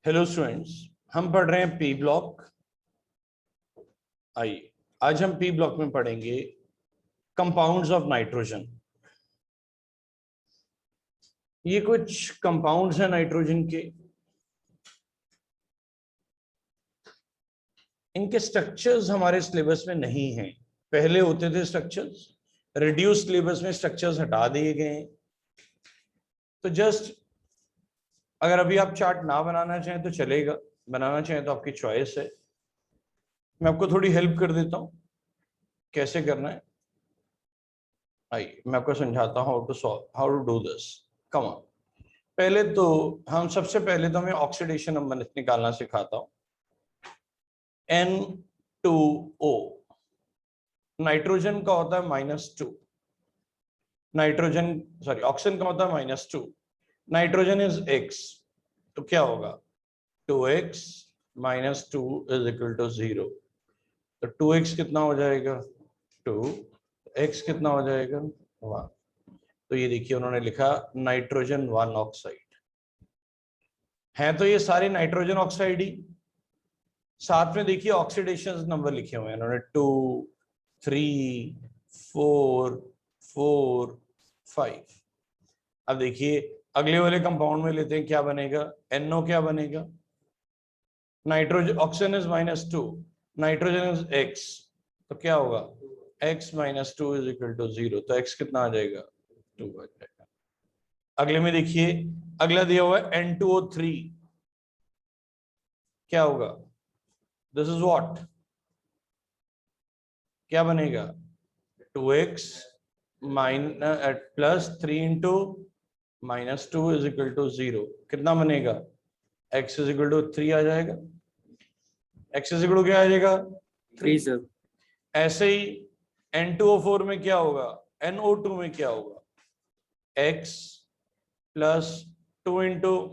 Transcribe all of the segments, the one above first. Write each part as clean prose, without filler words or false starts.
Hello students, हम पढ़ रहे हैं पी ब्लॉक। आइए आज हम पी ब्लॉक में पढ़ेंगे कंपाउंड्स ऑफ नाइट्रोजन। ये कुछ कंपाउंड्स हैं नाइट्रोजन के। इनके स्ट्रक्चर्स हमारे सिलेबस में नहीं हैं। पहले होते थे स्ट्रक्चर्स, रिड्यूस सिलेबस में स्ट्रक्चर्स हटा दिए गए हैं। तो जस्ट अगर अभी आप चार्ट ना बनाना चाहें तो चलेगा, बनाना चाहें तो आपकी चॉइस है। मैं आपको थोड़ी हेल्प कर देता हूं कैसे करना है। आइए मैं आपको समझाता हूं how to do this. Come on. पहले तो हम सबसे पहले तो हमें ऑक्सीडेशन नंबर निकालना सिखाता हूं। N2O नाइट्रोजन का होता है -2, नाइट्रोजन सॉरी ऑक्सीजन का होता है -2, नाइट्रोजन इज X, तो क्या होगा 2X - 2 = 0। तो 2X कितना हो जाएगा 2, X कितना हो जाएगा 1। तो ये देखिए उन्होंने लिखा नाइट्रोजन 1 ऑक्साइड है। तो ये सारे नाइट्रोजन ऑक्साइड ही। साथ में देखिए ऑक्सीडेशन नंबर लिखे हुए हैं उन्होंने 2, 3, 4, 4, 5। अब देखिए अगले वाले कंपाउंड में लेते हैं, क्या बनेगा NO क्या बनेगा। Nitrogen oxygen is -2, nitrogen is X, तो क्या होगा X - 2 = 0। तो X कितना आ जाएगा 2 आ जाएगा। अगले में देखिए अगला दिया हुआ है N2O3, क्या होगा दिस इज व्हाट, क्या बनेगा 2X + 3 × -2 = 0। कितना बनेगा X = 3 आ जाएगा। X = क्या आ जाएगा 3 सर। ऐसे ही N2O4 में क्या होगा, NO2 में क्या होगा X + 2 ×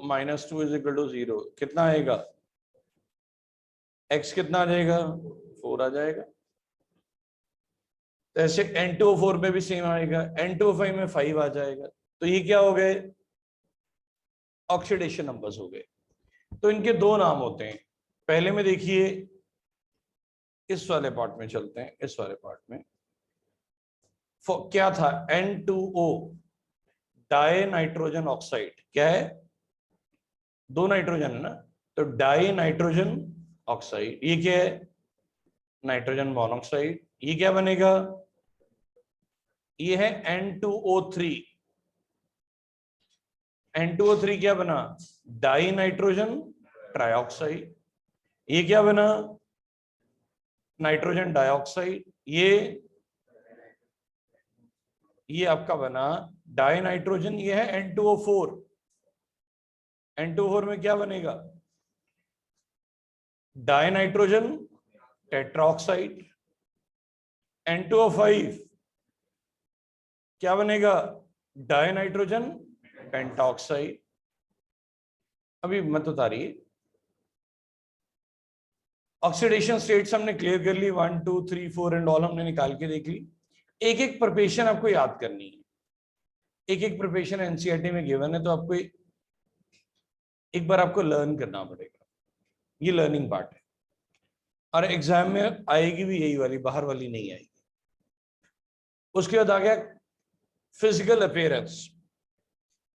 -2 = 0। कितना आएगा X कितना आ जाएगा 4 आ जाएगा। तो ऐसे N2O4 में भी सेम आएगा, N2O5 में 5 आ जाएगा। तो ये क्या हो गए ऑक्सीडेशन नंबर्स हो गए। तो इनके दो नाम होते हैं। पहले में देखिए इस वाले पार्ट में चलते हैं, इस वाले पार्ट में क्या था N2O डाई नाइट्रोजन ऑक्साइड। क्या है, दो नाइट्रोजन है ना, तो डाई नाइट्रोजन ऑक्साइड। ये क्या है नाइट्रोजन मोनोऑक्साइड। ये क्या बनेगा, ये है N2O3। N2O3 क्या बना डाई नाइट्रोजन ट्राइऑक्साइड। ये क्या बना नाइट्रोजन डाइऑक्साइड। ये आपका बना डाई नाइट्रोजन। ये है N2O4। N2O4 में क्या बनेगा डाई नाइट्रोजन टेट्राऑक्साइड। N2O5 क्या बनेगा डाई नाइट्रोजन पेंटाऑक्साइड। अभी मत उतारिए, ऑक्सीडेशन स्टेट्स हमने क्लियर कर ली, 1, 2, 3, 4 एंड ऑल हमने निकाल के देख ली। एक एक प्रिपरेशन आपको याद करनी है, एक एक प्रिपरेशन एनसीईआरटी में गिवन है, तो आपको एक बार आपको लर्न करना पड़ेगा। ये लर्निंग पार्ट है और एग्जाम में आएगी भी यही वाली, बाहर वाली नहीं आएगी। उसके बाद आ गया फिजिकल अपीयरेंस।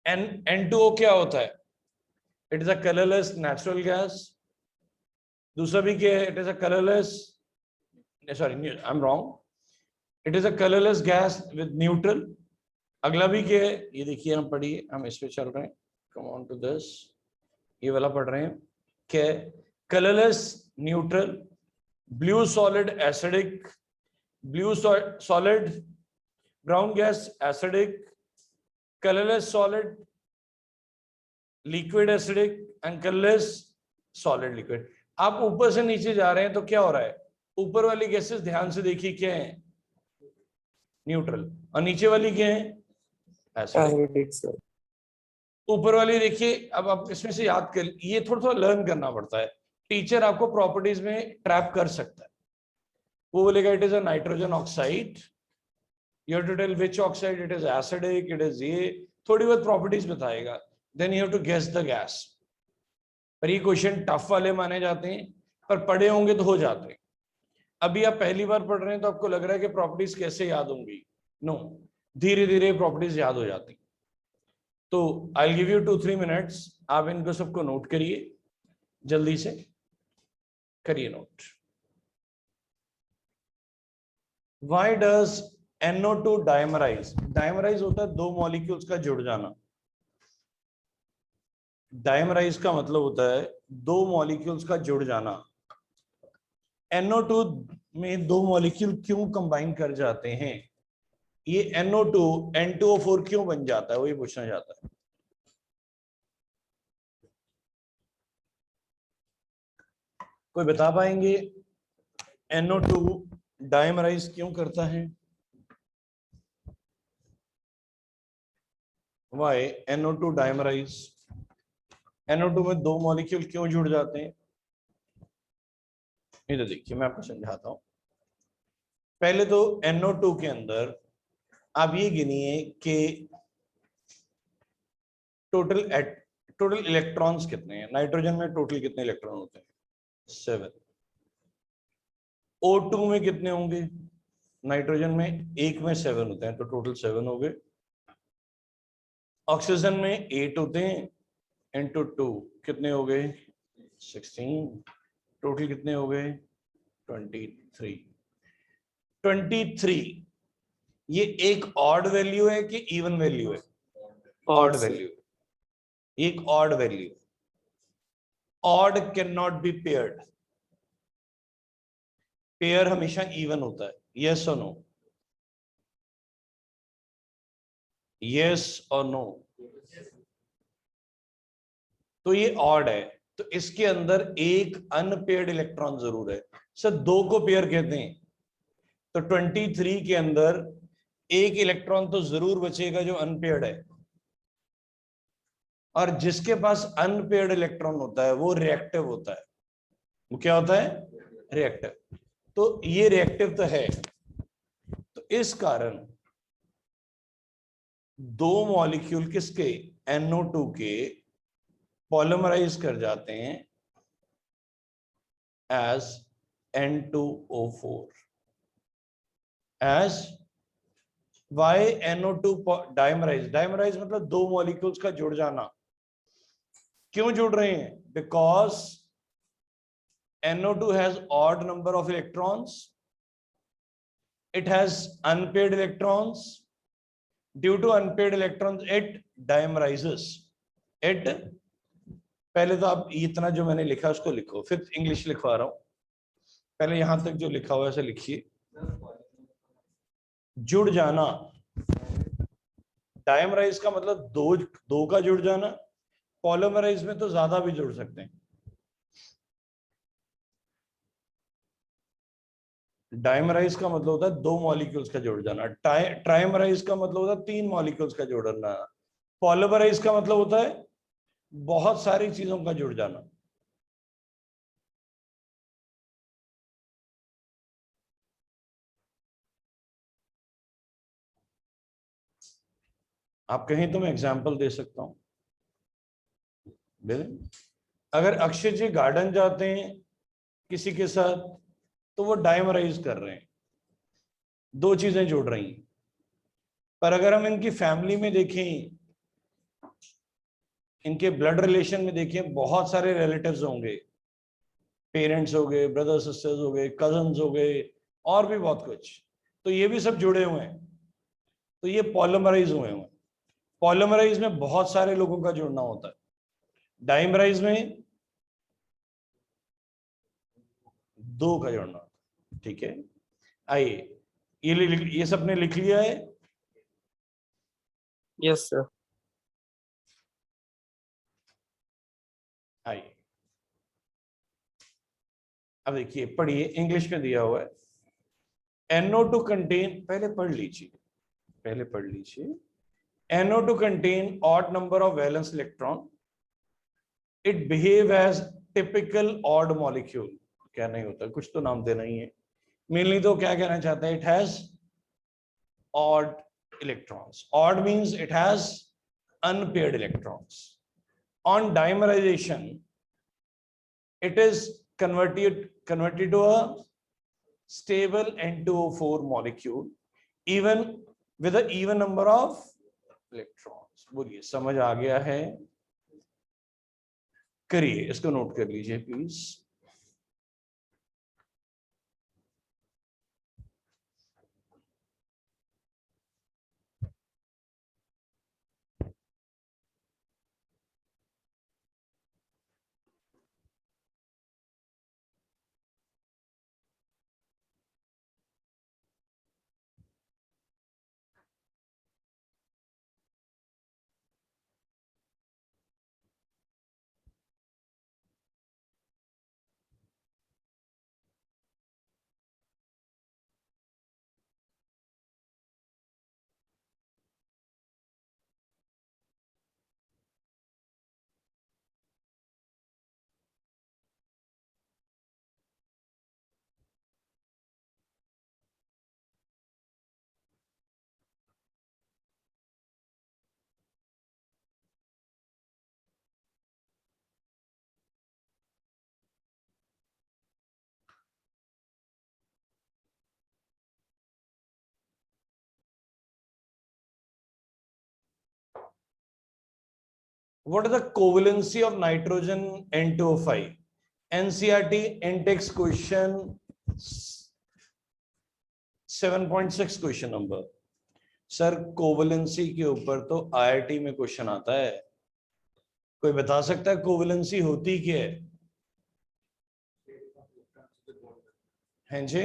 N2O क्या होता है, it is a colourless natural gas. दूसरा भी क्या है, it is a colourless, sorry I am wrong, it is a colourless gas with neutral. अगला भी क्या है, ये देखिए हम पढ़िए, हम इस पे चल रहे हैं, कम ऑन टू दिस, ये वाला पढ़ रहे हैं। क्या है colourless neutral, blue solid acidic, blue solid brown gas acidic, colourless solid liquid acidic and colourless solid liquid. आप ऊपर से नीचे जा रहे हैं तो क्या हो रहा है, ऊपर वाली गैसेस ध्यान से देखिए क्या है न्यूट्रल, और नीचे वाली क्या है एसिडिक सर। ऊपर वाली देखिए, अब आप इसमें से याद कर, ये थोड़ा थोड़ा लर्न करना पड़ता है। टीचर आपको प्रॉपर्टीज में ट्रैप कर सकता है। वो बोलेगा it is a nitrogen oxide, you have to tell which oxide, it is acidic, it is ये थोड़ी बहुत प्रॉपर्टीज बताएगा, then you have to guess the gas. पर ये क्वेश्चन टफ वाले माने जाते हैं, पर पढ़े होंगे तो हो जाते हैं। अभी आप पहली बार पढ़ रहे हैं तो आपको लग रहा है कि प्रॉपर्टीज कैसे याद होंगी। नो, धीरे धीरे प्रॉपर्टीज याद हो जाती। तो आई गिव यू 2-3 मिनट्स, आप इनको सबको नोट करिए, जल्दी से करिए note. Why does NO2 dimerise? Dimerise होता है दो मॉलिक्यूल्स का जुड़ जाना। डायमराइज का मतलब होता है दो मॉलिक्यूल्स का जुड़ जाना। NO2 में दो मॉलिक्यूल क्यों कंबाइन कर जाते हैं? ये NO2 N2O4 क्यों बन जाता है, वही पूछना चाहता है। कोई बता पाएंगे NO2 डायमराइज क्यों करता है? Why NO2 dimerise? NO2 में दो मॉलिक्यूल क्यों जुड़ जाते हैं? इधर देखिए, मैं आपको समझाता हूं। पहले तो NO2 के अंदर आप ये गिनिए कि टोटल इलेक्ट्रॉन्स कितने हैं। नाइट्रोजन में टोटल कितने इलेक्ट्रॉन होते हैं? 7। O2 में कितने होंगे? नाइट्रोजन में एक में 7 होते हैं, तो टोटल 7 हो गए। ऑक्सीजन में 8 होते हैं, इंटू 2 कितने हो गए? 16। टोटल कितने हो गए? 23। 23 ये एक ऑड वैल्यू है कि इवन वैल्यू है? Odd value. एक odd value. Odd can not be paired. Pair हमेशा इवन होता है। यस और नो? यस और नो? तो ये ऑड है, तो इसके अंदर एक अनपेयर्ड इलेक्ट्रॉन जरूर है। सर दो को पेयर कहते हैं, तो 23 के अंदर एक इलेक्ट्रॉन तो जरूर बचेगा जो अनपेयर्ड है, और जिसके पास अनपेयर्ड इलेक्ट्रॉन होता है वो रिएक्टिव होता है। वो क्या होता है? रिएक्टिव। तो ये रिएक्टिव तो है, तो इस कारण दो मॉलिक्यूल किसके? NO2 के पॉलीमराइज कर जाते हैं as N2O4 as why NO2 dimerise? Dimerise मतलब दो मॉलिक्यूल्स का जुड़ जाना। क्यों जुड़ रहे हैं? Because NO2 has odd number of electrons, it has unpaired electrons, due to unpaired electrons it dimerizes it। पहले तो आप इतना जो मैंने लिखा उसको लिखो, फिर इंग्लिश लिखवा रहा हूं। पहले यहां तक जो लिखा हुआ है ऐसे लिखिए। जुड़ जाना, डायमराइज का मतलब दो का जुड़ जाना। पॉलीमराइज में तो ज्यादा भी जुड़ सकते हैं। डायमराइज का मतलब होता है दो मॉलिक्यूल्स का जुड़ जाना। ट्राइमराइज का मतलब होता है तीन मॉलिक्यूल्स का जुड़ना। पॉलीमराइज का मतलब होता है बहुत सारी चीजों का जुड़ जाना। आप कहें तो मैं एग्जांपल दे सकता हूं। अगर अक्षय जी गार्डन जाते हैं किसी के साथ, तो वो डायमराइज कर रहे हैं, दो चीजें जुड़ रही हैं। पर अगर हम इनकी फैमिली में देखें, इनके ब्लड रिलेशन में देखें, बहुत सारे रिलेटिव्स होंगे, पेरेंट्स हो गए, ब्रदर सिस्टर्स हो गए, कजन्स हो गए, और भी बहुत कुछ, तो ये भी सब जुड़े हुए हैं, तो ये पॉलीमराइज हुए हैं। पॉलीमराइज में बहुत सारे लोगों का जुड़ना होता है, डाइमराइज में दो का जुड़ना होता है। ठीक है, आइए ये सबने लिख लिया है? Yes sir. आइए अब देखिए, पढ़िए, इंग्लिश में दिया हुआ है। NO2 कंटेन, पहले पढ़ लीजिए। NO2 contain odd number of valence electron. It behave as typical odd molecule. क्या नहीं होता, कुछ तो नाम देना ही है। मेनली तो क्या कहना चाहता है? It has odd electrons. Odd means it has unpaired electrons. On dimerization, it is converted to a stable N2O4 molecule even with an even number of electrons. बोलिए समझ आ गया है? करिए, इसको नोट कर लीजिए please. What is the covalency of nitrogen N2O5? NCERT index question 7.6 question number. Sir covalency के ऊपर तो IIT में क्वेश्चन आता है. कोई बता सकता है कोवलेंसी होती क्या है? हैं जी?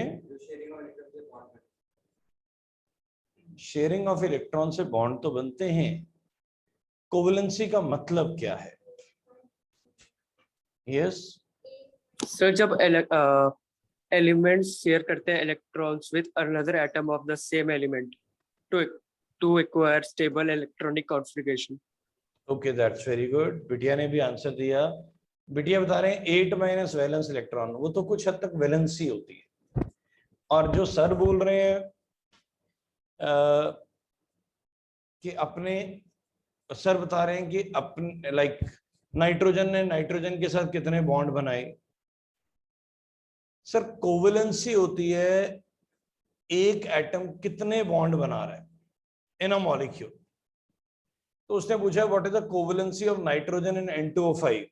शेयरिंग ऑफ इलेक्ट्रॉन से बॉन्ड तो बनते हैं. कोवलेंसी का मतलब क्या है? यस सर, जब एलिमेंट्स शेयर करते हैं electrons with another atom of the same element to acquire stable electronic configuration. Okay, that's very good. बिटिया ने भी आंसर दिया. बिटिया बता रहे हैं 8 माइनस वैलेंस इलेक्ट्रॉन, वो तो कुछ हद तक वैलेंसी होती है. और जो सर बोल रहे हैं कि अपने सर बता रहे हैं कि अपने लाइक नाइट्रोजन ने नाइट्रोजन के साथ कितने बॉन्ड बनाए. सर कोवलेंसी होती है एक एटम कितने बॉन्ड बना रहा है इन अ मॉलिक्यूल. तो उसने पूछा what is the covalency of nitrogen in N2O5.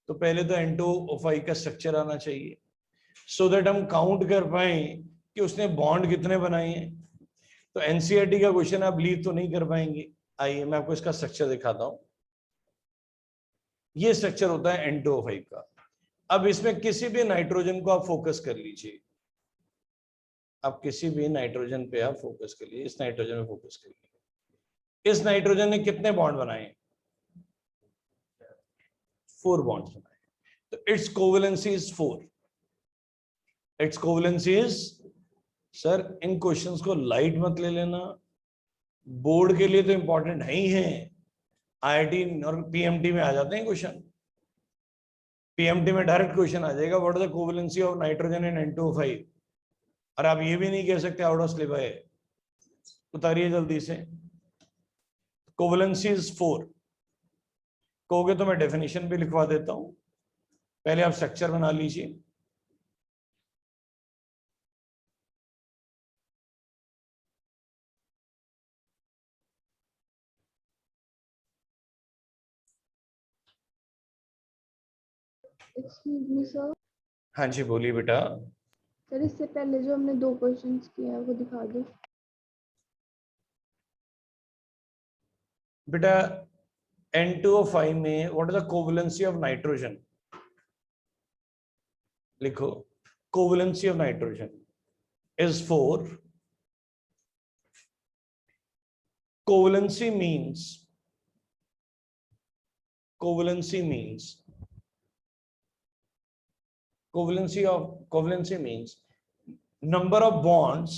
तो पहले तो N2O5 का स्ट्रक्चर आना चाहिए सो दैट हम काउंट कर पाए कि उसने बॉन्ड कितने बनाए हैं. तो NCERT का क्वेश्चन आप लीव तो नहीं कर पाएंगे. आइए मैं आपको इसका स्ट्रक्चर दिखाता हूं. ये स्ट्रक्चर होता है N2O5 का. अब इसमें किसी भी नाइट्रोजन को आप फोकस कर लीजिए. आप किसी भी नाइट्रोजन पे आप फोकस करिए. इस नाइट्रोजन में फोकस करिए. इस नाइट्रोजन ने कितने बॉन्ड बनाए? 4 बॉन्ड्स बनाए. तो it's covalency is 4. It's covalency is, sir इन क्वेश्चंस को लाइट मत ले लेना. बोर्ड के लिए तो इंपॉर्टेंट है ही है. IIT और PMT में आ जाते हैं क्वेश्चन. PMT में डायरेक्ट क्वेश्चन आ जाएगा what is the covalency of nitrogen in N2O5. और आप ये भी नहीं कह सकते आउट ऑफ सिलेबस है. उतारिए जल्दी से. कोवलेंसी इज 4. कहोगे तो मैं डेफिनेशन भी लिखवा देता हूं. पहले आप स्ट्रक्चर बना लीजिए. Excuse me sir. हाँ जी बोलिए बेटा. सर इससे पहले जो हमने 2 क्वेश्चंस किए हैं वो दिखा दो. बेटा N2O5 में what is the covalency of nitrogen. लिखो covalency of nitrogen is 4. Covalency means number of bonds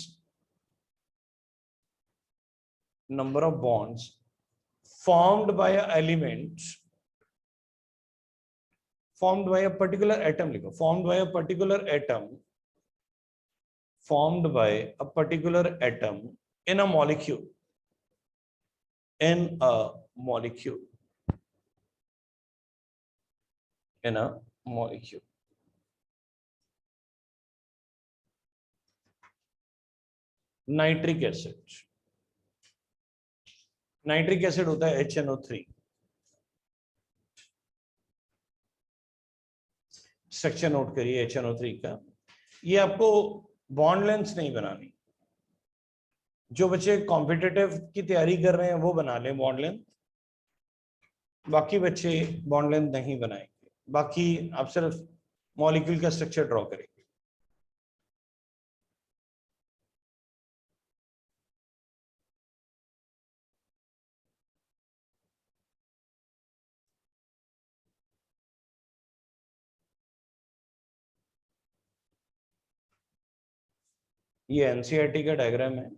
formed by a element formed by a particular atom. लिखो formed by a particular atom in a molecule. In a molecule. Nitric acid, nitric acid होता है HNO3। Structure note करिए HNO3 का। ये आपको bond length नहीं बनानी, जो बच्चे कॉम्पिटिटिव की तैयारी कर रहे हैं वो बना लें बॉन्ड लेंथ, बाकी बच्चे बॉन्ड लेंथ नहीं बनाएंगे, बाकी आप सिर्फ मॉलिक्यूल का स्ट्रक्चर ड्रॉ करेंगे। ये एनसीईआरटी का डायग्राम है।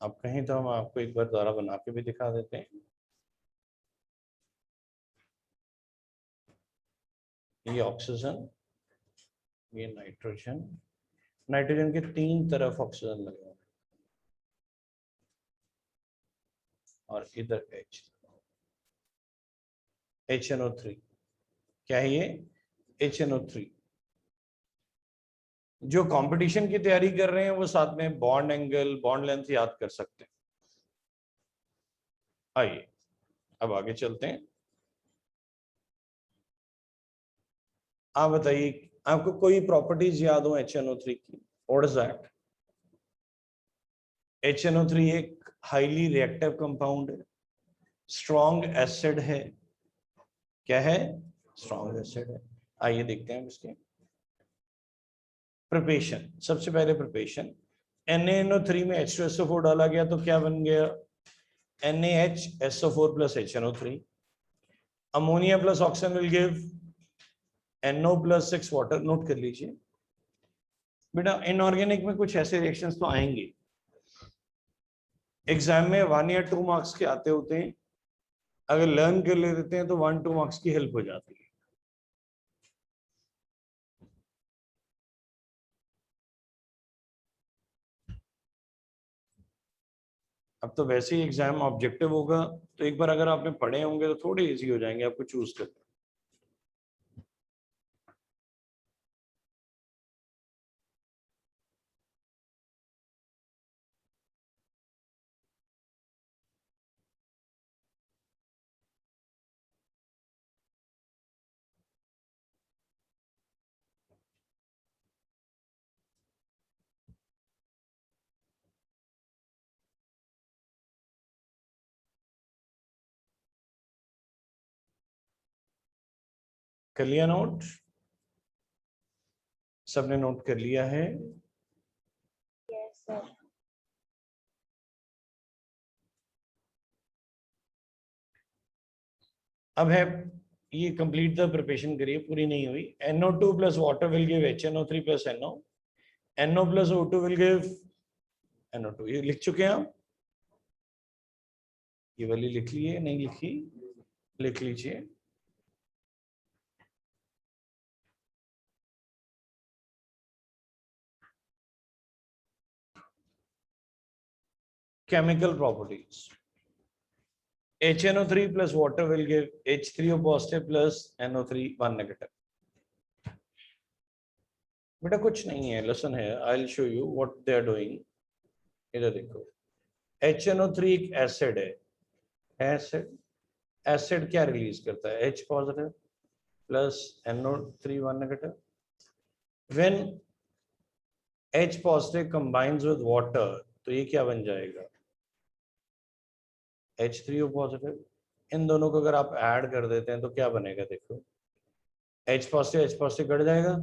अब कहीं तो हम आपको एक बार दोबारा बना के भी दिखा देते हैं। ये ऑक्सीजन, ये नाइट्रोजन, नाइट्रोजन के तीन तरफ ऑक्सीजन लगे हुए और इधर HNO3। क्या है ये? HNO3। जो कंपटीशन की तैयारी कर रहे हैं वो साथ में बॉन्ड एंगल, बॉन्ड लेंथ याद कर सकते हैं। आइए अब आगे चलते हैं। आप बताइए, आपको कोई प्रॉपर्टीज याद हो HNO3 की? What is that? HNO3 एक हाईली रिएक्टिव कंपाउंड है, स्ट्रॉन्ग एसिड है। क्या है? स्ट्रॉन्ग एसिड है। आइए देखते हैं इसके प्रिपरेशन। सबसे पहले प्रिपरेशन, NaNO3 में H2SO4 डाला गया तो क्या बन गया? NaHSO4 plus HNO3। Ammonia plus oxygen will give NO plus 6 water. Note कर लीजिए बेटा, इनऑर्गेनिक में कुछ ऐसे रिएक्शंस तो आएंगे, एग्जाम में 1 या 2 मार्क्स के आते होते हैं। अगर लर्न कर लेते हैं तो 1-2 मार्क्स की हेल्प हो जाती है। अब तो वैसे ही एग्जाम ऑब्जेक्टिव होगा, तो एक बार अगर आपने पढ़े होंगे तो थोड़े इजी हो जाएंगे आपको चूज करना। कर लिया नोट? सबने नोट कर लिया है? Yes sir. अब है ये कंप्लीट द प्रिपरेशन करिए, पूरी नहीं हुई। NO2 plus water will give HNO3 plus NO, NO plus O2 will give NO2। ये लिख चुके हैं आप? ये वाली लिख लिए? नहीं लिखी? लिख लीजिए। chemical properties, HNO3 plus water will give H3O positive plus NO3 1 negative। बेटा कुछ नहीं है, लेसन है, I will show you what they are doing. इधर देखो, HNO3 एक एसिड है। एसिड, एसिड क्या रिलीज करता है? H positive plus NO3 1 negative. When H positive combines with water तो ये क्या बन जाएगा? H3O positive. इन दोनों को अगर आप ऐड कर देते हैं तो क्या बनेगा? देखो, H पॉजिटिव कट जाएगा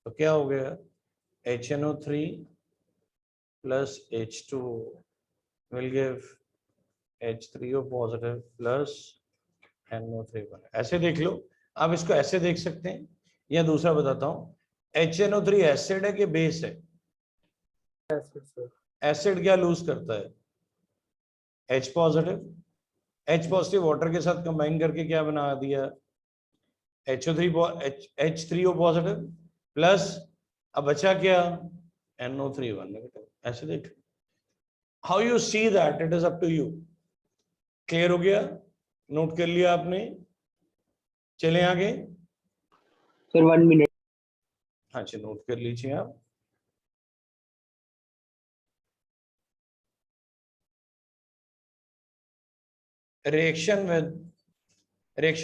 तो क्या हो गया? HNO3 plus H2O will give H3O positive plus NO3 बने। ऐसे देख लो, आप इसको ऐसे देख सकते हैं या दूसरा बताता हूँ, HNO3 एसिड है कि बेस है? एसिड क्या लूज करता है? H positive. H positive water के साथ कंबाइन करके क्या बना दिया? H3O पॉजिटिव प्लस अब बचा क्या NO3 1 नेगेटिव। ऐसे देख, how you see that it is up to you. Clear हो गया, नोट कर लिया आपने, चले आगे। Sir 1 minute. हाँ जी, नोट कर लीजिए आप। Reaction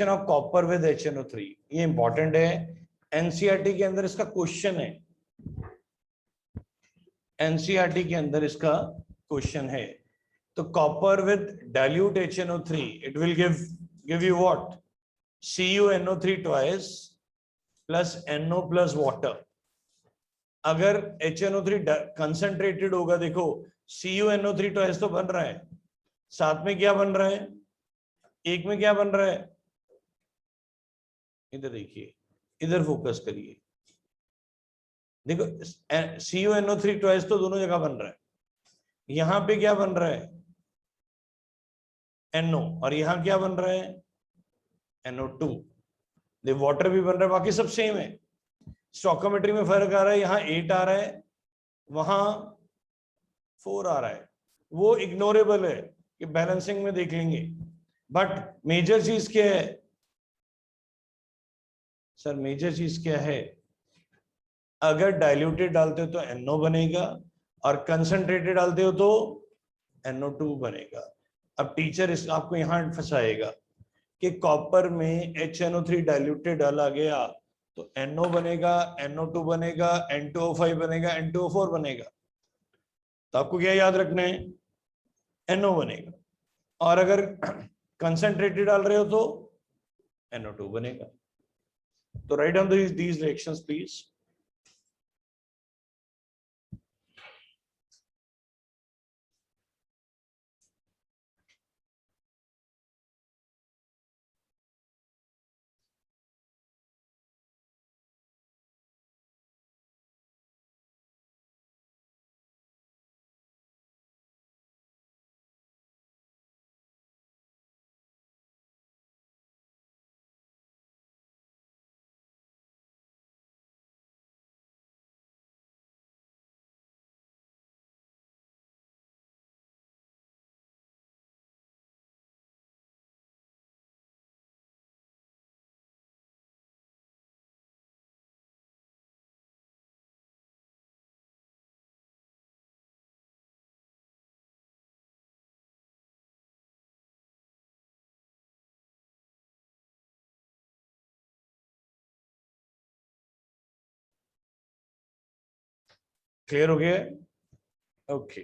of copper with HNO3, ये इंपॉर्टेंट है, एनसीईआरटी के अंदर इसका क्वेश्चन है, एनसीईआरटी के अंदर इसका क्वेश्चन है। तो copper with dilute HNO3 it will give you what, CuNO3 twice plus NO plus water. अगर HNO3 कंसंट्रेटेड होगा, देखो CuNO3 ट्वाइस तो बन रहा है, साथ में क्या बन रहा है, एक में क्या बन रहा है, इधर देखिए, इधर फोकस करिए, देखो CuNO3 ट्वाइस तो दोनों जगह बन रहा है, यहां पे क्या बन रहा है NO, और यहां क्या बन रहा है NO2। दे वाटर भी बन रहा है, बाकी सब सेम है, स्टोइकोमेट्री में फर्क आ रहा है, यहाँ 8 आ रहा है, वहां 4 आ रहा है, वो इग्नोरेबल है, कि बैलेंसिंग में देख लेंगे। बट मेजर चीज क्या है सर, मेजर चीज क्या है, अगर डाइल्यूटेड डालते हो तो NO बनेगा, और कंसंट्रेटेड डालते हो तो NO2 बनेगा। अब टीचर इस आपको यहां फंसाएगा कि कॉपर में HNO3 डाइल्यूटेड डाला गया तो NO बनेगा, NO2 बनेगा, N2O5 बनेगा, N2O4 बनेगा। तो आपको क्या याद रखना है, NO बनेगा, और अगर कंसंट्रेटेड डाल रहे हो तो NO2 बनेगा। तो write down these reactions please. Clear हो गया, okay.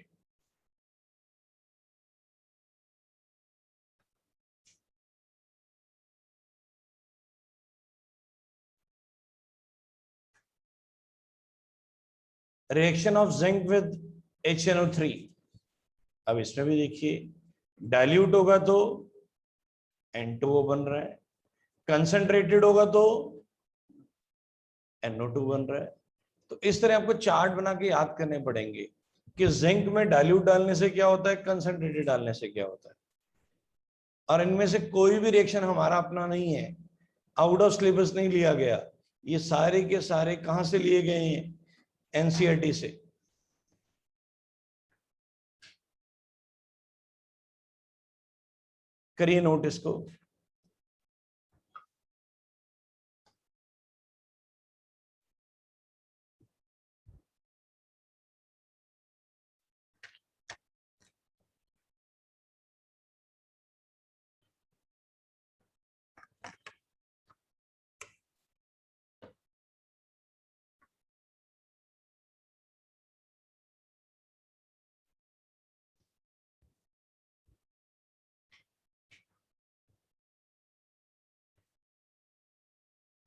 Reaction of zinc with HNO3, अब इसमें भी देखिए, डाइल्यूट होगा तो N2O बन रहा है, कंसंट्रेटेड होगा तो NO2 बन रहा है। तो इस तरह आपको चार्ट बना के याद करने पड़ेंगे कि जिंक में डाइल्यूट डालने से क्या होता है, कंसंट्रेटेड डालने से क्या होता है। और इनमें से कोई भी रिएक्शन हमारा अपना नहीं है, आउट ऑफ सिलेबस नहीं लिया गया, ये सारे के सारे कहां से लिए गए हैं, एनसीईआरटी से। करिए नोट इसको।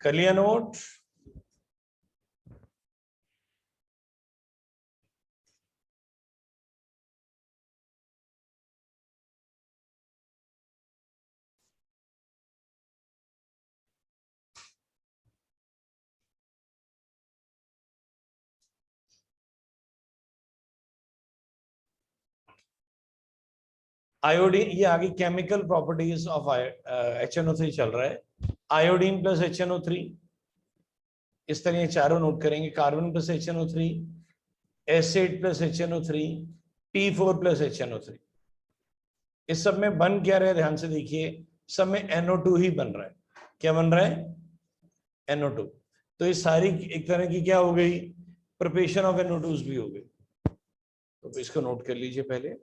कर लिया नोट, आयोडीन, ये आगे केमिकल प्रॉपर्टीज ऑफ HNO3 चल रहा है। आयोडीन प्लस HNO3, इस तरह ये चारों नोट करेंगे, carbon plus HNO3, acid plus HNO3, P4 plus HNO3। इस सब में बन क्या रहा है, ध्यान से देखिए, सब में NO2 ही बन रहा है। क्या बन रहा है? NO2। तो ये सारी एक तरह की क्या हो गई, प्रिपरेशन ऑफ NO2s भी हो गई। तो इसको नोट कर लीजिए पहले।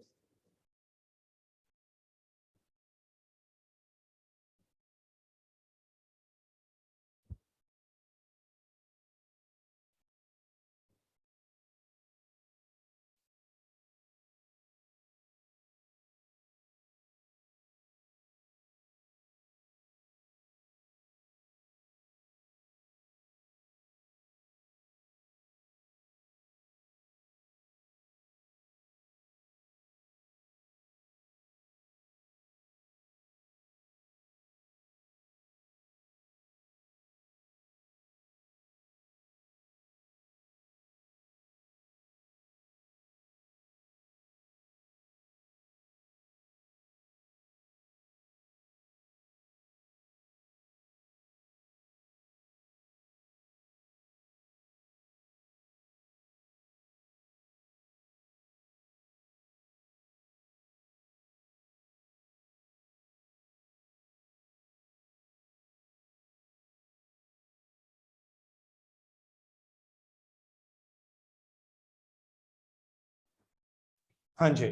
हाँ जी,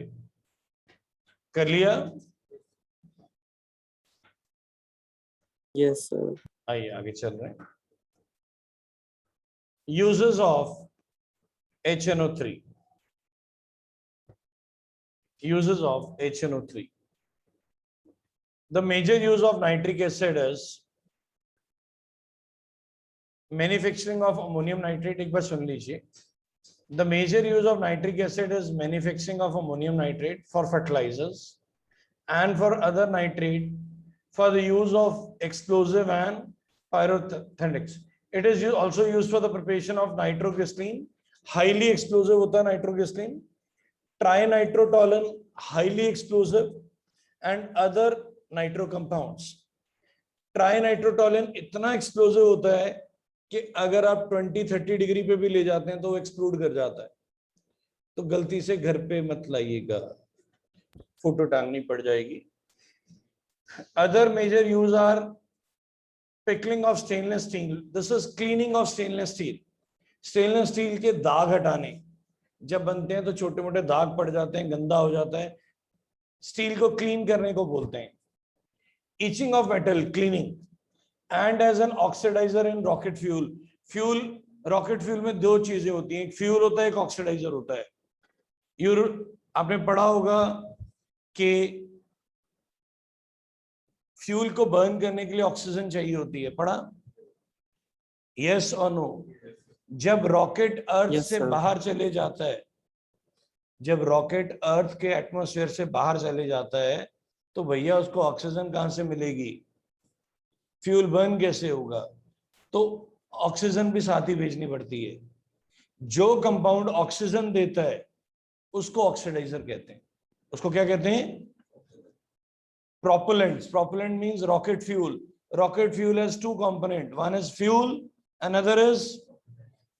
कर लिया? Yes sir. आइए आगे चल रहे हैं। Uses of HNO3, uses of HNO3। The major use of nitric acid is manufacturing of ammonium nitrate। एक बार सुन लीजिए। The major use of nitric acid is manufacturing of ammonium nitrate for fertilizers and for other nitrate for the use of explosive and pyrotechnics। It is also used for the preparation of nitroglycerin, highly explosive होता है nitroglycerin, trinitrotoluene, highly explosive, and other nitro compounds। Trinitrotoluene इतना explosive होता है कि अगर आप 20-30 degree पे भी ले जाते हैं तो वो एक्सप्लोड कर जाता है। तो गलती से घर पे मत लाइएगा, फोटो टांगनी पड़ जाएगी। Other major use are pickling of stainless steel. This is cleaning of stainless steel. Stainless steel के दाग हटाने, जब बनते हैं तो छोटे मोटे दाग पड़ जाते हैं, गंदा हो जाता है, स्टील को क्लीन करने को बोलते हैं। Etching of metal, cleaning. And as an oxidiser in rocket fuel. Fuel, rocket fuel में दो चीजें होती हैं, एक फ्यूल होता है, एक ऑक्सीडाइजर होता है। आपने पढ़ा होगा कि फ्यूल को बर्न करने के लिए ऑक्सीजन चाहिए होती है, पढ़ा? यस और नो? जब रॉकेट अर्थ Yes, से sir. बाहर चले जाता है, जब रॉकेट अर्थ के एटमॉस्फेयर से बाहर चले जाता है, तो भैया उसको ऑक्सीजन कहां से मिलेगी? फ्यूल बर्न कैसे होगा? तो ऑक्सीजन भी साथ ही भेजनी पड़ती है। जो कंपाउंड ऑक्सीजन देता है उसको ऑक्सीडाइजर कहते हैं। उसको क्या कहते हैं? Propellants. Propellant means rocket fuel. Rocket fuel has two component, one is fuel, another is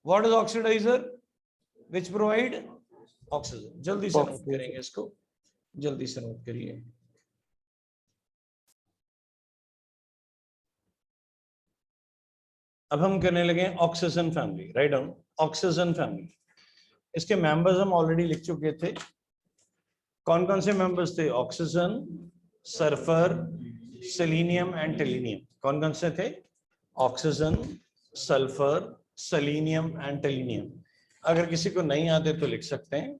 what is oxidiser which provide oxygen. जल्दी से नोट करेंगे इसको, जल्दी से नोट करिए। अब हम करने लगे oxygen family. Write down oxygen family. इसके मेंबर्स हम ऑलरेडी लिख चुके थे। कौन कौन से मेंबर्स थे? Oxygen, sulphur, selenium and टेलिनियम। कौन कौन से थे? Oxygen, sulphur, selenium and टेलिनियम। अगर किसी को नहीं आते तो लिख सकते हैं।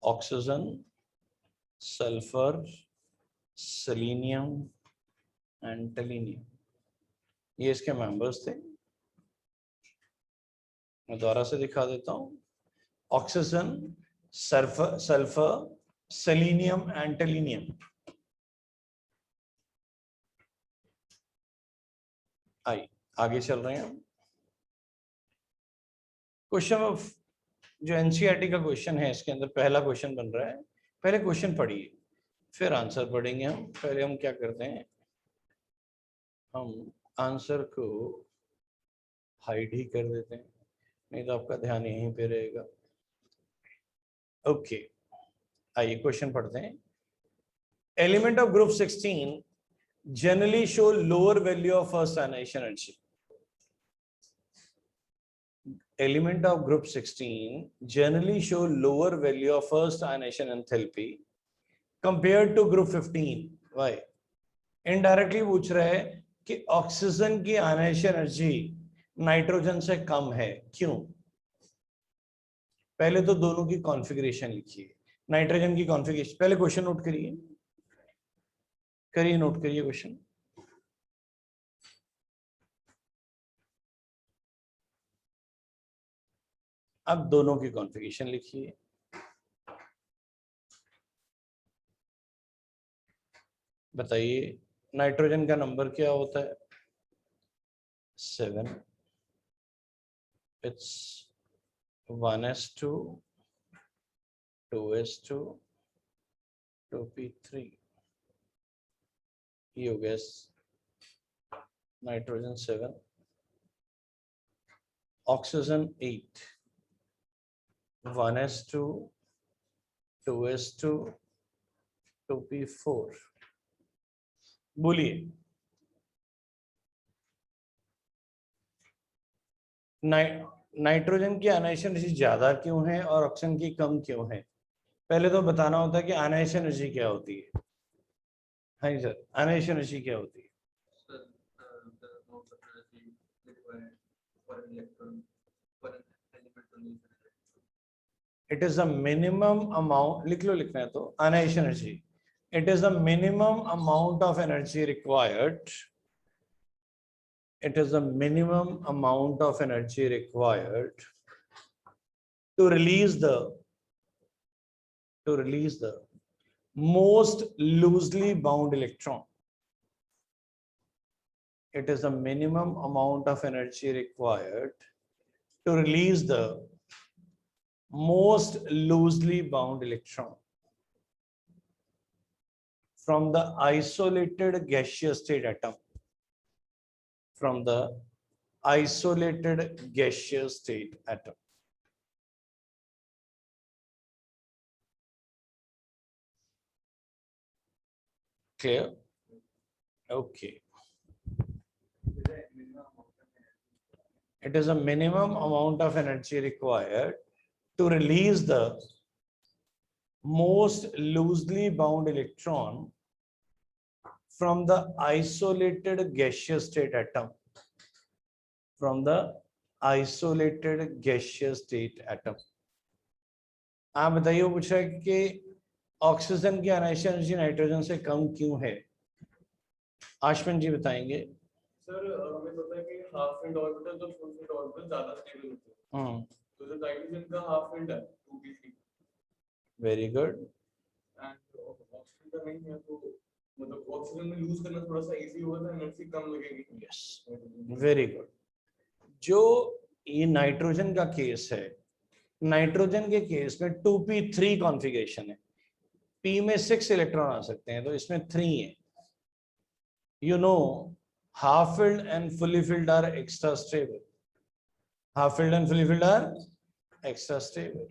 ऑक्सीजन, सल्फर, सेलेनियम एंड टेलिनियम, ये इसके मेंबर्स थे। मैं दोबारा से दिखा देता हूं। Oxygen, sulphur, selenium and टेलिनियम। आगे चल रहे हैं। क्वेश्चन ऑफ जो एनसीईआरटी का क्वेश्चन है, इसके अंदर पहला क्वेश्चन बन रहा है। पहले क्वेश्चन पढ़िए, फिर आंसर पढ़ेंगे हम। पहले हम क्या करते हैं, हम आंसर को हाइड ही कर देते हैं, नहीं तो आपका ध्यान यहीं पे रहेगा। ओके, आइए क्वेश्चन पढ़ते हैं। Element of group 16 generally show lower value of first ionization energy. Element of group 16 generally show lower value of first ionization enthalpy compared to group 15. Why? Indirectly पूछ रहा है कि ऑक्सीजन की आयनाइजेशन एनर्जी नाइट्रोजन से कम है, क्यों? पहले तो दोनों की कॉन्फ़िगरेशन लिखिए। नाइट्रोजन की कॉन्फ़िगरेशन, पहले क्वेश्चन नोट करिए, नोट करिए क्वेश्चन। अब दोनों की कॉन्फ़िगरेशन लिखिए। बताइए नाइट्रोजन का नंबर क्या होता है? 7। It's 1s2 2s2 2p3। ये हो गया nitrogen 7, oxygen 8, 1s2 2s2 2p4। बोलिए नाइट्रोजन की आयनाइजेशन एनर्जी ज्यादा क्यों है और ऑक्सीजन की कम क्यों है? पहले तो बताना होता है कि आयनाइजेशन एनर्जी क्या होती है। हाँ जी सर, आयनाइजेशन एनर्जी क्या होती है? It is the minimum amount, लिख लो, लिखना है तो, ionisation energy, it is the minimum amount of energy required, it is the minimum amount of energy required to release the most loosely bound electron. It is the minimum amount of energy required to release the most loosely bound electron from the isolated gaseous state atom. From the isolated gaseous state atom. Clear? Okay. It is a minimum amount of energy required to release the most loosely bound electron from the isolated gaseous state atom. From the isolated gaseous state atom. आप बताइए, वो पूछ रहा है कि oxygen की ionization energy nitrogen से कम क्यों है? आशमन जी बताएंगे। सर हमें पता है कि हाफ एंड ऑर्बिटल तो फुल एंड ऑर्बिटल ज्यादा स्टेबल होते हैं। तो जो नाइट्रोजन का हाफ एंड है 2p3। Very good. And oxygen का नहीं है, तो मतलब ऑक्सीजन में लूज करना थोड़ा सा इजी होगा, एनर्जी कम लगेगी। Yes, very good. जो ये नाइट्रोजन का केस है, नाइट्रोजन के केस में 2p3 कॉन्फ़िगरेशन है। p में 6 इलेक्ट्रॉन आ सकते हैं, तो इसमें 3 है। You know, half filled and fully filled are extra stable. Half filled and fully filled are extra stable.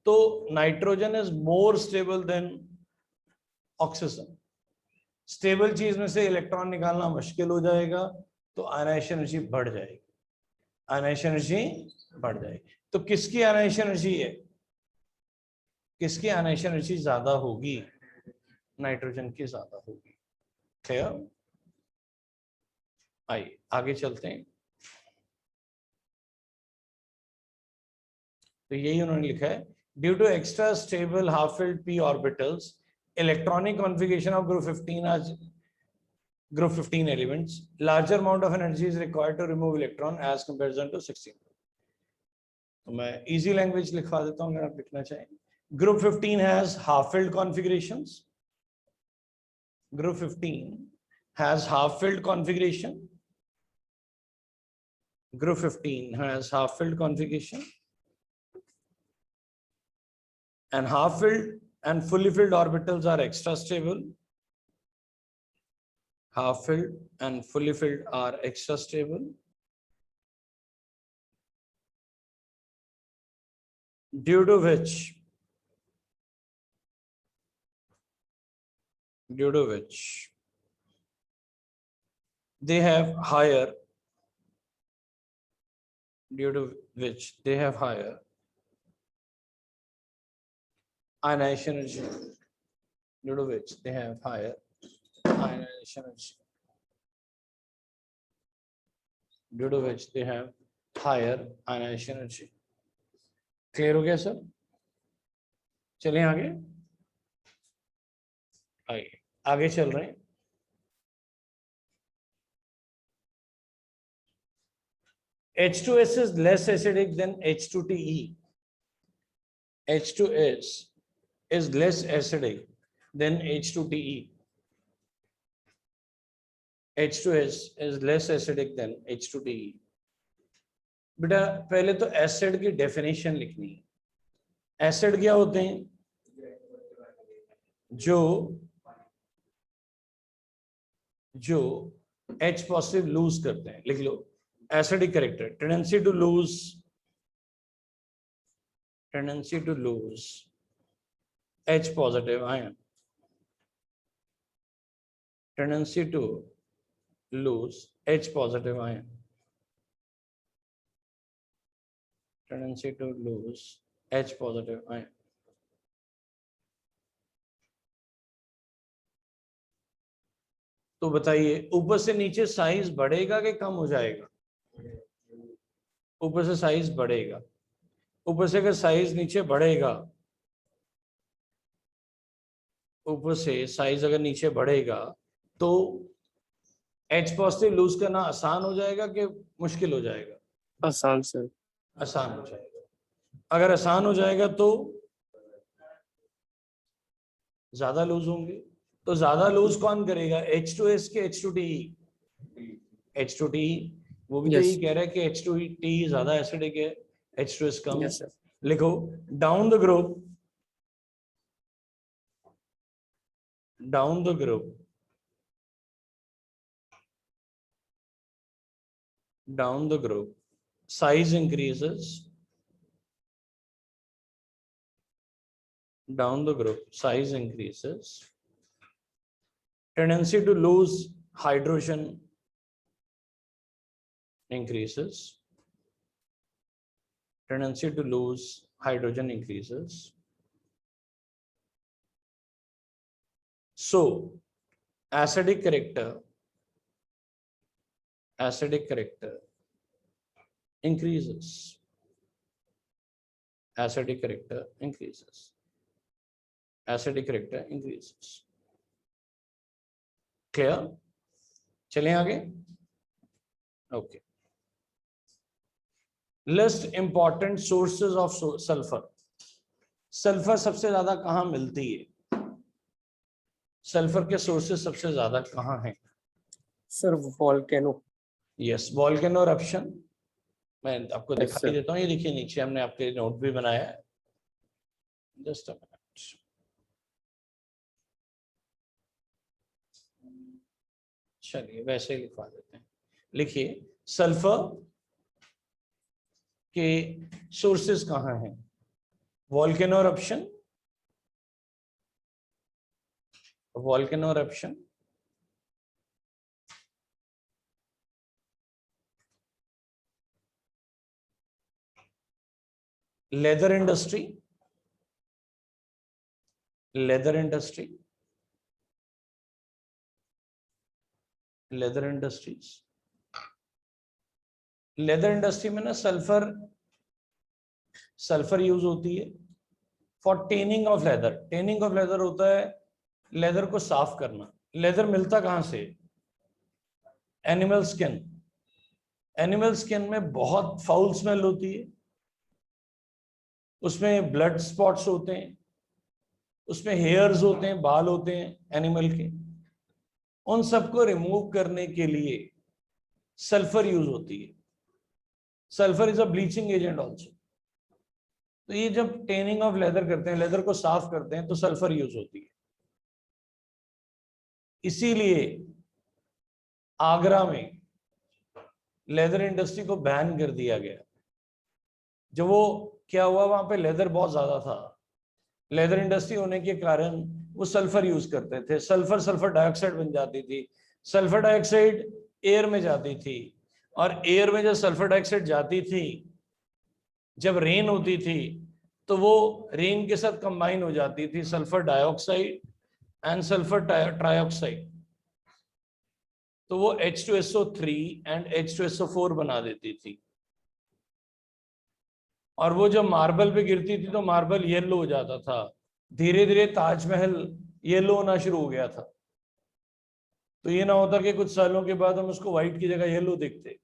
So nitrogen is more stable than oxygen. Stable चीज में से इलेक्ट्रॉन निकालना मुश्किल हो जाएगा, तो आयनाइजेशन एनर्जी बढ़ जाएगी। आयनाइजेशन एनर्जी बढ़ जाएगी। तो किसकी आयनाइजेशन एनर्जी है? किसकी आयनाइजेशन एनर्जी ज्यादा होगी? नाइट्रोजन की ज्यादा होगी। क्लियर? आइए आगे चलते हैं। तो यही उन्होंने लिखा है, due to extra stable half filled p orbitals, electronic configuration of group 15 elements, larger amount of energy is required to remove electron as comparison to 16. तो मैं easy language लिखवा देता हूँ अगर आप लिखना चाहें। Group 15 has half filled configurations. Group 15 has half filled configuration. Group 15 has half filled configuration, and half filled and fully filled orbitals are extra stable. Half filled and fully filled are extra stable. Due to which they have higher ionization energy. Due to which they have higher ionization energy. Due to which they have higher ionization energy. Clear हो गया sir? चलिए आगे आगे चल रहे हैं. H2S is less acidic than H2TE. H2S is less acidic than H2TE. H2S is less acidic than H2TE. बेटा पहले तो एसिड की डेफिनेशन लिखनी है. एसिड क्या होते हैं? जो H पॉजिटिव लूज करते हैं. लिख लो acidic character. Tendency to lose H positive ion. Tendency to lose H positive ion. Tendency to lose H positive ion. तो बताइए ऊपर से नीचे साइज बढ़ेगा कि कम हो जाएगा? ऊपर से साइज बढ़ेगा. ऊपर से अगर साइज नीचे बढ़ेगा, ऊपर से साइज अगर नीचे बढ़ेगा तो H पॉजिटिव लूज करना आसान हो जाएगा कि मुश्किल हो जाएगा? आसान सर. आसान हो जाएगा. अगर आसान हो जाएगा तो ज्यादा लूज होंगे. तो ज्यादा लूज कौन करेगा? H2S के H2TE? H2TE. वो भी तो यही कह रहा है कि H2TE ज्यादा एसिडिक है, H2S कम है. लिखो down the group size increases. Down the group size increases. Tendency to lose hydrogen increases. Tendency to lose hydrogen increases. So acidic character increases. Acidic character increases. Clear? चलें आगे. Okay. List important sources of sulfur. Sulphur सबसे ज्यादा कहाँ मिलती है? Sulphur के sources सबसे ज्यादा कहाँ हैं? Sir volcano. Yes, volcano eruption. मैं आपको दिखाई देता हूँ. ये देखिए नीचे हमने आपके नोट भी बनाया है. Just a minute. चलिए वैसे ही लिखवा देते हैं. लिखिए सल्फर के सोर्सेस कहाँ हैं? Volcano eruption, leather industries, leather industry में ना सल्फर यूज होती है for tending of leather. Tending of leather होता है लेदर को साफ करना. लेदर मिलता कहां से? एनिमल स्किन में बहुत फाउल स्मेल होती है. उसमें ब्लड स्पॉट्स होते हैं, उसमें हेयर्स होते हैं, बाल होते हैं एनिमल के. उन सबको रिमूव करने के लिए सल्फर यूज होती है. Sulphur is a bleaching agent also. तो ये जब टेनिंग ऑफ लेदर करते हैं, लेदर को साफ करते हैं, तो सल्फर यूज होती है। इसीलिए आगरा में लेदर इंडस्ट्री को बैन कर दिया गया। जब वो क्या हुआ, वहां पे लेदर बहुत ज्यादा था, लेदर इंडस्ट्री होने के कारण वो सल्फर यूज करते थे, सल्फर डाइऑक्साइड बन जाती थी, सल्फर डाइऑक्साइड एयर में जाती थी, और एयर में जब सल्फर डाइऑक्साइड जाती थी, जब रेन होती थी, तो वो रेन के साथ कंबाइन हो जाती थी sulphur dioxide and sulphur trioxide, तो वो H2SO3 एंड H2SO4 बना देती थी, और वो जब मार्बल पे गिरती थी तो मार्बल येलो हो जाता था। धीरे धीरे ताजमहल येलो होना शुरू हो गया था। तो ये ना होता कि कुछ सालों के बाद हम उसको व्हाइट की जगह येलो देखते।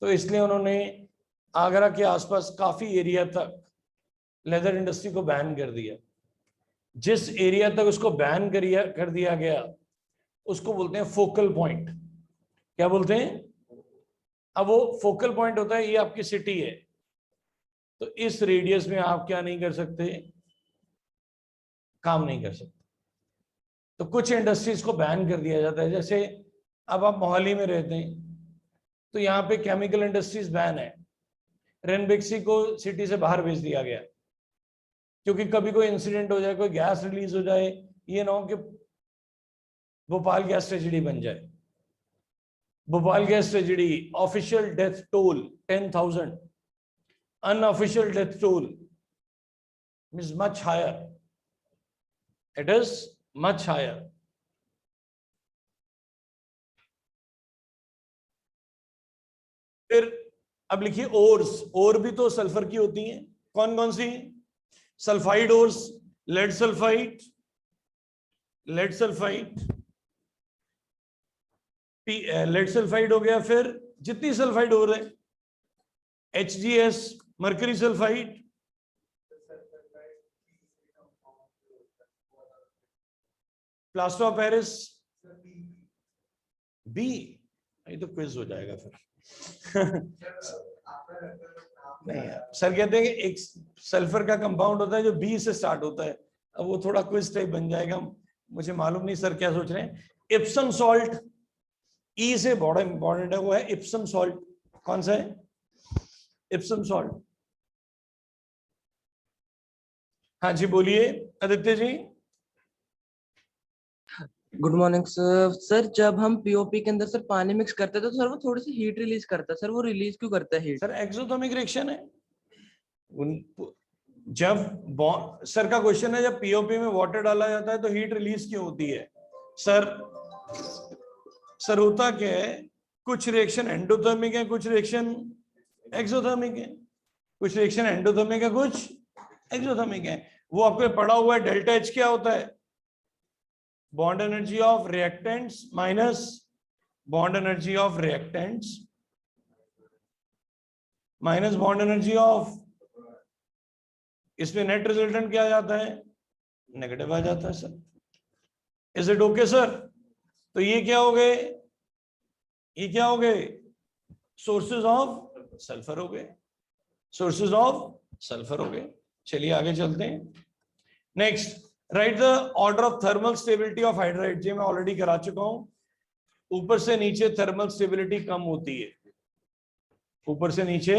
तो इसलिए उन्होंने आगरा के आसपास काफी एरिया तक लेदर इंडस्ट्री को बैन कर दिया। जिस एरिया तक उसको बैन कर दिया गया उसको बोलते हैं फोकल पॉइंट। क्या बोलते हैं? अब वो फोकल पॉइंट होता है, ये आपकी सिटी है, तो इस रेडियस में आप क्या नहीं कर सकते, काम नहीं कर सकते। तो कुछ इंडस्ट्रीज को बैन कर दिया जाता है। जैसे अब आप मोहाली में रहते हैं तो यहाँ पे केमिकल इंडस्ट्रीज बैन है, रेनबेक्सी को सिटी से बाहर भेज दिया गया, क्योंकि कभी कोई इंसिडेंट हो जाए, कोई गैस रिलीज हो जाए, ये ना हो कि भोपाल गैस ट्रेजेडी बन जाए। Bhopal gas tragedy, official death toll 10,000, unofficial death toll is much higher. It is much higher. फिर अब लिखिए ओर्स। ओर भी तो सल्फर की होती हैं। कौन कौन सी? Sulphide ores, lead sulphide, lead sulphide, lead sulphide हो गया। फिर जितनी सल्फाइड हो रहे, HGS, mercury sulphide, plaster of Paris, B. ये तो क्विज हो जाएगा फिर। नहीं सर, कहते हैं कि एक सल्फर का कंपाउंड होता है जो बी से स्टार्ट होता है। अब वो थोड़ा क्विज टाइप बन जाएगा, मुझे मालूम नहीं सर क्या सोच रहे हैं। इप्सम सॉल्ट, ई से बड़ा इंपॉर्टेंट है, वो है इप्सम सॉल्ट। कौन सा है? Epsom salt. हाँ जी बोलिए Aditya ji. Good morning sir. Sir जब हम पीओपी के अंदर सर पानी मिक्स करते हैं तो सर वो थोड़ी सी हीट रिलीज करता है। सर वो रिलीज क्यों करता है हीट? सर एक्सोथर्मिक रिएक्शन है। जब सर का क्वेश्चन है, जब पीओपी में वाटर डाला जाता है तो हीट रिलीज क्यों होती है? सर होता क्या है, कुछ रिएक्शन एंडोथर्मिक है, कुछ रिएक्शन एक्सोथर्मिक है, कुछ रिएक्शन एंडोथर्मिक है, कुछ एक्सोथर्मिक है। वो आपको पढ़ा हुआ है। डेल्टा H क्या होता है? Bond energy of reactants minus bond energy of reactants minus bond energy of, इसमें नेट रिजल्टेंट क्या आ जाता है? नेगेटिव आ जाता है sir. Is it okay sir? तो ये क्या हो गए? ये क्या हो गए? सोर्सेज ऑफ सल्फर हो गए, सोर्सेज ऑफ सल्फर हो गए। चलिए आगे चलते हैं। Next, write the order of thermal stability of hydride. जी मैं ऑलरेडी करा चुका हूं। ऊपर से नीचे थर्मल स्टेबिलिटी कम होती है, ऊपर से नीचे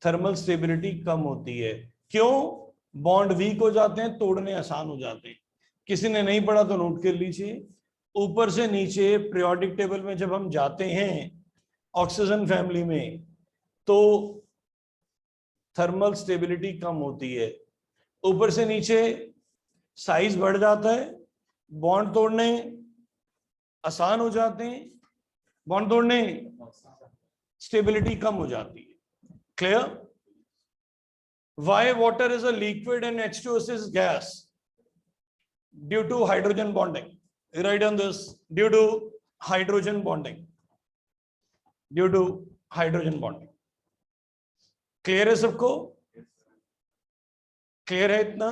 थर्मल स्टेबिलिटी कम होती है। क्यों? बॉन्ड वीक हो जाते हैं, तोड़ने आसान हो जाते हैं। किसी ने नहीं पढ़ा तो नोट कर लीजिए। ऊपर से नीचे पीरियोडिक टेबल में जब हम जाते हैं ऑक्सीजन फैमिली में, तो थर्मल स्टेबिलिटी कम होती है। ऊपर से नीचे साइज बढ़ जाता है, बॉन्ड तोड़ने आसान हो जाते हैं, बॉन्ड तोड़ने स्टेबिलिटी कम हो जाती है। Clear? Why water is a liquid and H2S is gas? Due to hydrogen bonding. Write on this. Due to hydrogen bonding. Due to hydrogen bonding. Clear है सबको? Clear है इतना?